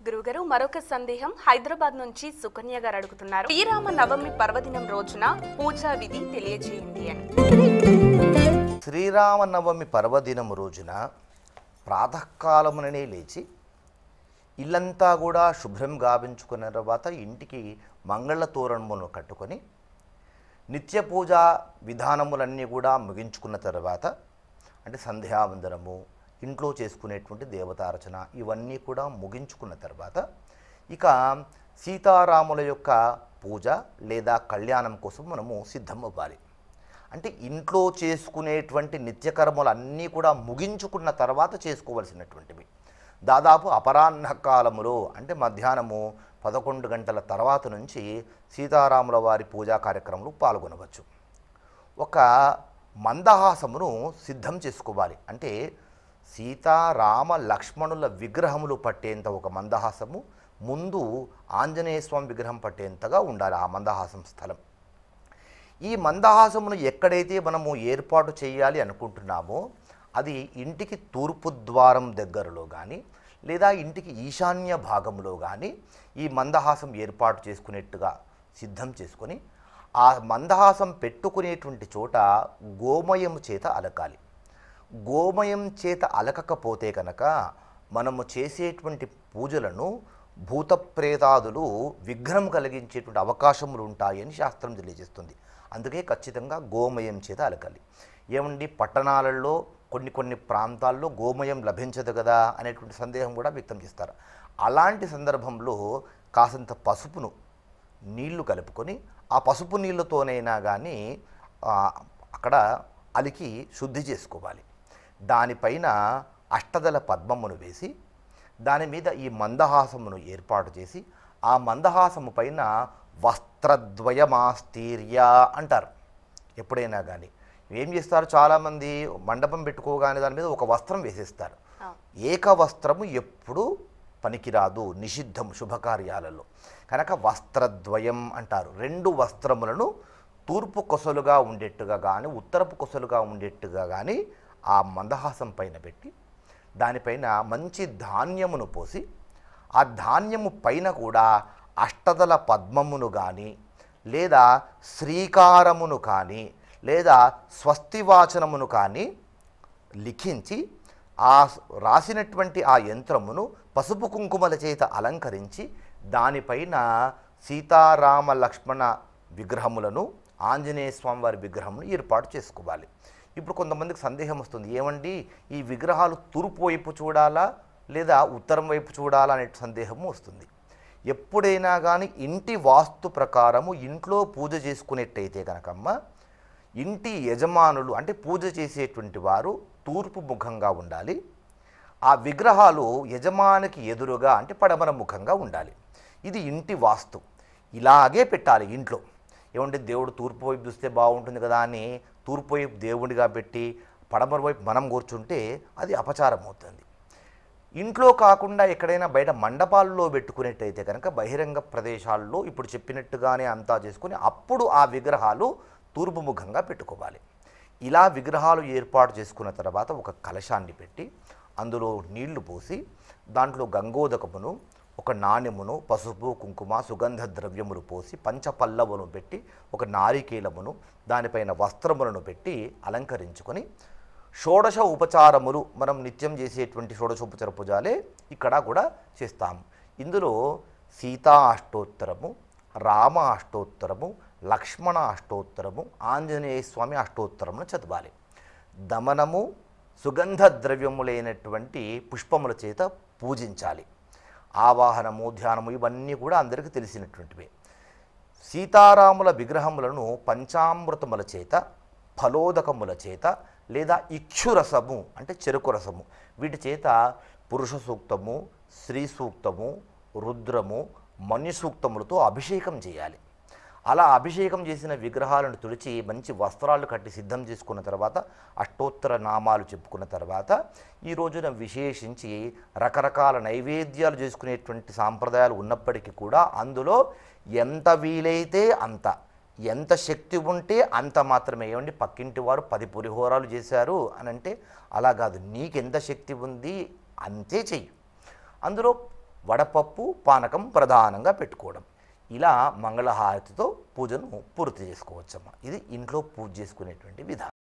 గురుగారు మరొక సందేహం హైదరాబాద్ నుంచి సుకన్య గారు అడుగుతున్నారు. శ్రీరామ నవమి పర్వదినం రోజున పూజా విధి తెలియజేయండి అని. శ్రీరామనవమి పర్వదినం రోజున ప్రాతకాలముననే లేచి ఇల్లంతా కూడా శుభ్రం గావించుకున్న తర్వాత ఇంటికి మంగళ తోరణములను కట్టుకొని నిత్య పూజా విధానములన్నీ కూడా ముగించుకున్న తర్వాత అంటే సంధ్యావందనము, ఇంట్లో చేసుకునేటువంటి దేవతార్చన ఇవన్నీ కూడా ముగించుకున్న తర్వాత ఇక సీతారాముల యొక్క పూజ లేదా కళ్యాణం కోసం మనము సిద్ధమవ్వాలి. అంటే ఇంట్లో చేసుకునేటువంటి నిత్యకర్మలన్నీ కూడా ముగించుకున్న తర్వాత చేసుకోవలసినటువంటివి. దాదాపు అపరాహ్న కాలములో అంటే మధ్యాహ్నము 11 గంటల తర్వాత నుంచి సీతారాముల వారి పూజా కార్యక్రమంలో పాల్గొనవచ్చు. ఒక మందహాసమును సిద్ధం చేసుకోవాలి. అంటే సీతారామ లక్ష్మణుల విగ్రహములు పట్టేంత ఒక మందహాసము, ముందు ఆంజనేయ స్వామి విగ్రహం పట్టేంతగా ఉండాలి ఆ మందహాసం స్థలం. ఈ మందహాసమును ఎక్కడైతే మనము ఏర్పాటు చేయాలి అనుకుంటున్నామో అది ఇంటికి తూర్పు ద్వారం దగ్గరలో కానీ లేదా ఇంటికి ఈశాన్య భాగంలో కానీ ఈ మందహాసం ఏర్పాటు చేసుకునేట్టుగా సిద్ధం చేసుకొని ఆ మందహాసం పెట్టుకునేటువంటి చోట గోమయం చేత అలకాలి. గోమయం చేత అలకకపోతే కనుక మనము చేసేటువంటి పూజలను భూతప్రేతాదులు విఘ్నం కలిగించేటువంటి అవకాశములు ఉంటాయని శాస్త్రం తెలియజేస్తుంది. అందుకే ఖచ్చితంగా గోమయం చేత అలకాలి. ఏమండి పట్టణాలలో కొన్ని ప్రాంతాల్లో గోమయం లభించదు కదా అనేటువంటి సందేహం కూడా వ్యక్తం చేస్తారు. అలాంటి సందర్భంలో కాసంత పసుపును నీళ్లు కలుపుకొని ఆ పసుపు నీళ్ళతోనైనా కానీ అక్కడ అలికి శుద్ధి చేసుకోవాలి. దానిపైన అష్టదళ పద్మమును వేసి దాని మీద ఈ మందహాసమును ఏర్పాటు చేసి ఆ మందహాసము పైన వస్త్రద్వయమాస్తీర్య అంటారు. ఎప్పుడైనా కానీ ఏం చేస్తారు, చాలామంది మండపం పెట్టుకోగానే దాని మీద ఒక వస్త్రం వేసేస్తారు. ఏక వస్త్రము ఎప్పుడు పనికిరాదు, నిషిద్ధం శుభకార్యాలలో. కనుక వస్త్రద్వయం అంటారు. 2 వస్త్రములను తూర్పు కొసలుగా ఉండేట్టుగా కానీ ఉత్తరపు కొసలుగా ఉండేట్టుగా కానీ ఆ మందహాసం పైన పెట్టి దానిపైన మంచి ధాన్యమును పోసి ఆ ధాన్యము పైన కూడా అష్టదళ పద్మమును కానీ లేదా శ్రీకారమును కానీ లేదా స్వస్తివాచనమును కానీ లిఖించి ఆ రాసినటువంటి ఆ యంత్రమును పసుపు కుంకుమల చేత అలంకరించి దానిపైన సీతారామ లక్ష్మణ విగ్రహములను ఆంజనేయ స్వామి వారి విగ్రహమును ఏర్పాటు చేసుకోవాలి. ఇప్పుడు కొంతమందికి సందేహం వస్తుంది, ఏమండి ఈ విగ్రహాలు తూర్పు వైపు చూడాలా లేదా ఉత్తరం వైపు చూడాలా అనే సందేహము వస్తుంది. ఎప్పుడైనా కానీ ఇంటి వాస్తు ప్రకారము ఇంట్లో పూజ చేసుకునేట్టయితే కనుకమ్మ ఇంటి యజమానులు అంటే పూజ చేసేటువంటి వారు తూర్పు ముఖంగా ఉండాలి. ఆ విగ్రహాలు యజమానికి ఎదురుగా అంటే పడమర ముఖంగా ఉండాలి. ఇది ఇంటి వాస్తు. ఇలాగే పెట్టాలి ఇంట్లో. ఏమంటే దేవుడు తూర్పు వైపు చూస్తే బాగుంటుంది కదా అని తూర్పు వైపు దేవుడిగా పెట్టి పడమర వైపు మనం కూర్చుంటే అది అపచారం అవుతుంది. ఇంట్లో కాకుండా ఎక్కడైనా బయట మండపాల్లో పెట్టుకునేట్టయితే కనుక బహిరంగ ప్రదేశాల్లో ఇప్పుడు చెప్పినట్టుగానే అంతా చేసుకుని అప్పుడు ఆ విగ్రహాలు తూర్పు ముఖంగా పెట్టుకోవాలి. ఇలా విగ్రహాలు ఏర్పాటు చేసుకున్న తర్వాత ఒక కలశాన్ని పెట్టి అందులో నీళ్లు పోసి దాంట్లో గంగోదకమును ఒక నాణ్యమును పసుపు కుంకుమ సుగంధ ద్రవ్యములు పోసి పంచపల్లవును పెట్టి ఒక నారికేలమును దానిపైన వస్త్రములను పెట్టి అలంకరించుకొని షోడశ ఉపచారములు మనం నిత్యం చేసేటువంటి షోడశోపచార పూజలే ఇక్కడ కూడా చేస్తాము. ఇందులో సీతా అష్టోత్తరము, రామ అష్టోత్తరము, లక్ష్మణ అష్టోత్తరము, ఆంజనేయ స్వామి అష్టోత్తరమును చదవాలి. దమనము సుగంధ ద్రవ్యములైనటువంటి పుష్పముల చేత పూజించాలి. ఆవాహనము ధ్యానము ఇవన్నీ కూడా అందరికీ తెలిసినటువంటివే. సీతారాముల విగ్రహములను పంచామృతముల చేత ఫలోదకముల చేత లేదా ఇక్షురసము అంటే చెరుకు రసము వీటి చేత పురుష సూక్తము, స్త్రీ సూక్తము, రుద్రము, మన్యు సూక్తములతో అభిషేకం చేయాలి. అలా అభిషేకం చేసిన విగ్రహాలను తుడిచి మంచి వస్త్రాలు కట్టి సిద్ధం చేసుకున్న తర్వాత అష్టోత్తర నామాలు చెప్పుకున్న తర్వాత ఈ రోజున విశేషించి రకరకాల నైవేద్యాలు చేసుకునేటువంటి సాంప్రదాయాలు ఉన్నప్పటికీ కూడా అందులో ఎంత వీలైతే అంత, ఎంత శక్తి ఉంటే అంత మాత్రమే. ఏమండి పక్కింటి వారు 10 పులిహోరాలు చేశారు అని అంటే అలా కాదు, నీకెంత శక్తి ఉంది అంతే చెయ్యి. అందులో వడపప్పు పానకం ప్రధానంగా పెట్టుకోవడం. ఇలా మంగళహారతితో పూజను పూర్తి చేసుకోవచ్చమ్మా. ఇది ఇంట్లో పూజ చేసుకునేటువంటి విధానం.